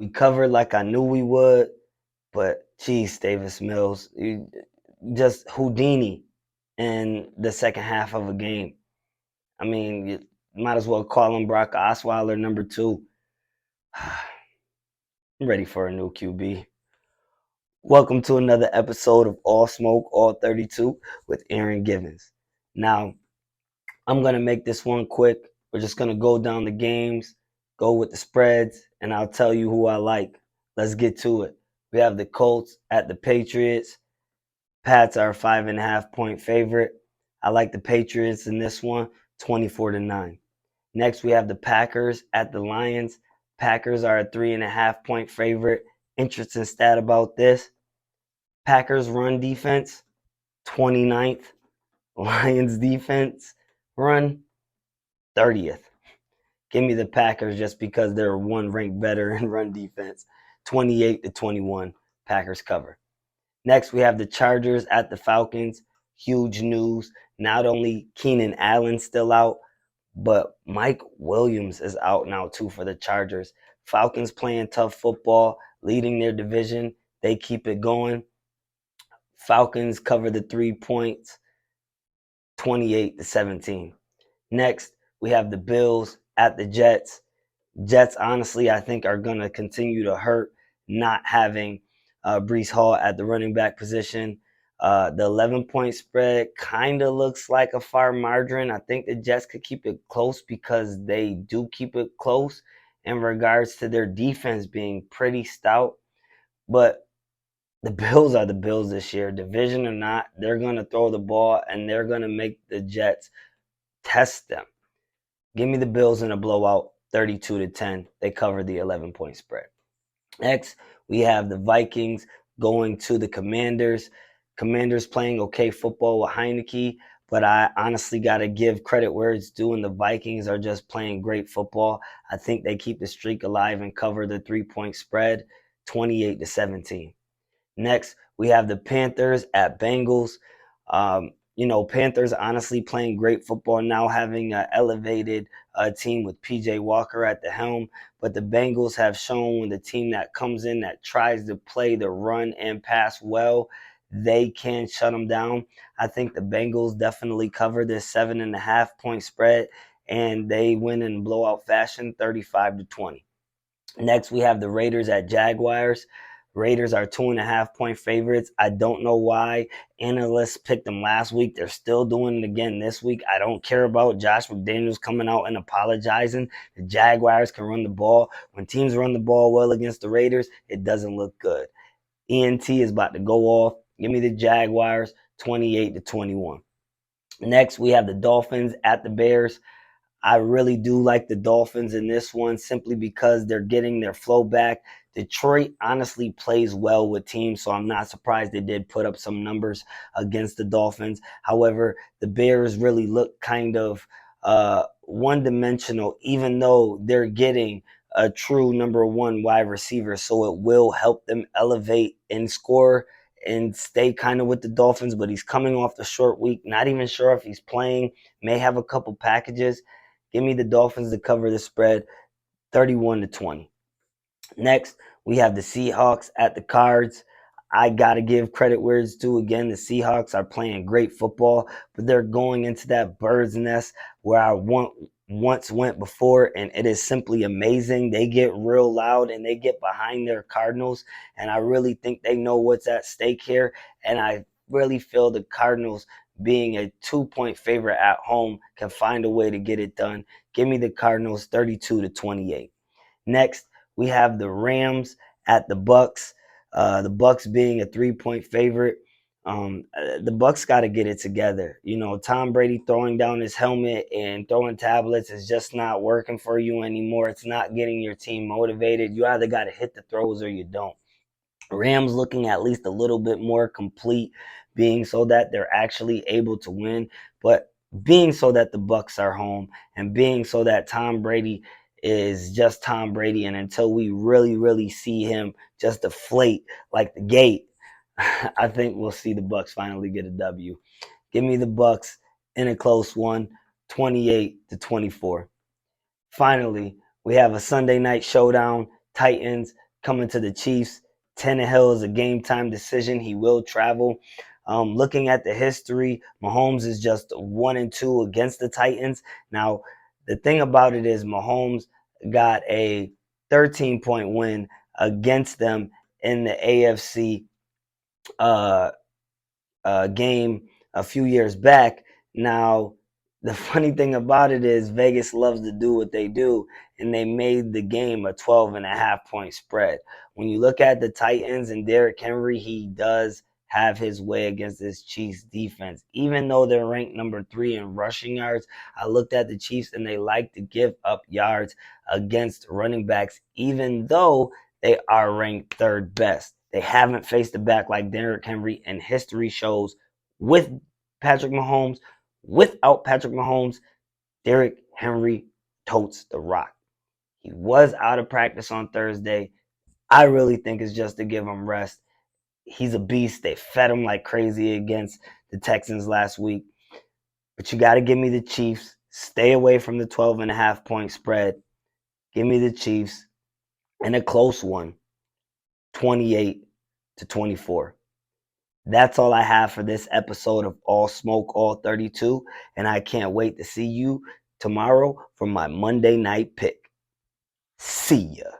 We covered like I knew we would, but geez, Davis Mills, you just Houdini in the second half of a game. I mean, you might as well call him Brock Osweiler number two. I'm ready for a new QB. Welcome to another episode of All Smoke, All 32 with Aaron Givens. Now, I'm going to make this one quick. We're just going to go down the games, go with the spreads, and I'll tell you who I like. Let's get to it. We have the Colts at the Patriots. Pats are a 5.5 point favorite. I like the Patriots in this one, 24-9. Next, we have the Packers at the Lions. Packers are a 3.5 point favorite. Interesting stat about this. Packers run defense, 29th. Lions defense run, 30th. Give me the Packers just because they're one rank better in run defense. 28-21. Packers cover. Next, we have the Chargers at the Falcons. Huge news. Not only Keenan Allen still out, but Mike Williams is out now too for the Chargers. Falcons playing tough football, leading their division. They keep it going. Falcons cover the 3 points, 28-17. Next, we have the Bills at the Jets. Jets, honestly, I think are going to continue to hurt not having Breece Hall at the running back position. The 11-point spread kind of looks like a far margin. I think the Jets could keep it close because they do keep it close in regards to their defense being pretty stout. But the Bills are the Bills this year, division or not. They're going to throw the ball and they're going to make the Jets test them. Give me the Bills in a blowout, 32-10. They cover the 11-point spread. Next, we have the Vikings going to the Commanders. Commanders playing okay football with Heineke, but I honestly got to give credit where it's due, and the Vikings are just playing great football. I think they keep the streak alive and cover the 3-point spread, 28-17. Next, we have the Panthers at Bengals. Panthers honestly playing great football now, having an elevated team with PJ Walker at the helm. But the Bengals have shown when the team that comes in that tries to play the run and pass well, they can shut them down. I think the Bengals definitely cover this 7.5 point spread, and they win in blowout fashion, 35-20. Next, we have the Raiders at Jaguars. Raiders are 2.5 point favorites. I don't know why analysts picked them last week. They're still doing it again this week. I don't care about Josh McDaniels coming out and apologizing. The Jaguars can run the ball. When teams run the ball well against the Raiders, it doesn't look good. ENT is about to go off. Give me the Jaguars, 28-21. Next, we have the Dolphins at the Bears. I really do like the Dolphins in this one simply because they're getting their flow back. Detroit honestly plays well with teams, so I'm not surprised they did put up some numbers against the Dolphins. However, the Bears really look kind of one-dimensional, even though they're getting a true number one wide receiver, so it will help them elevate and score and stay kind of with the Dolphins, but he's coming off the short week, not even sure if he's playing, may have a couple packages. Give me the Dolphins to cover the spread, 31-20. Next, we have the Seahawks at the Cards. I got to give credit where it's due. Again, the Seahawks are playing great football, but they're going into that bird's nest where I once went before, and it is simply amazing. They get real loud and they get behind their Cardinals, and I really think they know what's at stake here, and I really feel the Cardinals being a 2 point favorite at home can find a way to get it done. Give me the Cardinals 32-28. Next, we have the Rams at the Bucks. The Bucks being a 3 point favorite. The Bucks got to get it together. Tom Brady throwing down his helmet and throwing tablets is just not working for you anymore. It's not getting your team motivated. You either got to hit the throws or you don't. Rams looking at least a little bit more complete, being so that they're actually able to win, but being so that the Bucks are home and being so that Tom Brady is just Tom Brady, and until we really, really see him just deflate like the gate, I think we'll see the Bucks finally get a W. Give me the Bucks in a close one, 28-24. Finally, we have a Sunday night showdown. Titans coming to the Chiefs. Tannehill is a game time decision. He will travel. Looking at the history, Mahomes is just 1-2 against the Titans. Now, the thing about it is Mahomes got a 13-point win against them in the AFC uh, game a few years back. Now, the funny thing about it is Vegas loves to do what they do, and they made the game a 12.5 point spread. When you look at the Titans and Derrick Henry, he does have his way against this Chiefs defense. Even though they're ranked number 3 in rushing yards, I looked at the Chiefs and they like to give up yards against running backs, even though they are ranked 3rd best. They haven't faced a back like Derrick Henry, and history shows with Patrick Mahomes, without Patrick Mahomes, Derrick Henry totes the rock. He was out of practice on Thursday. I really think it's just to give him rest. He's a beast. They fed him like crazy against the Texans last week. But you got to give me the Chiefs. Stay away from the 12.5 point spread. Give me the Chiefs and a close one, 28-24. That's all I have for this episode of All Smoke, All 32. And I can't wait to see you tomorrow for my Monday night pick. See ya.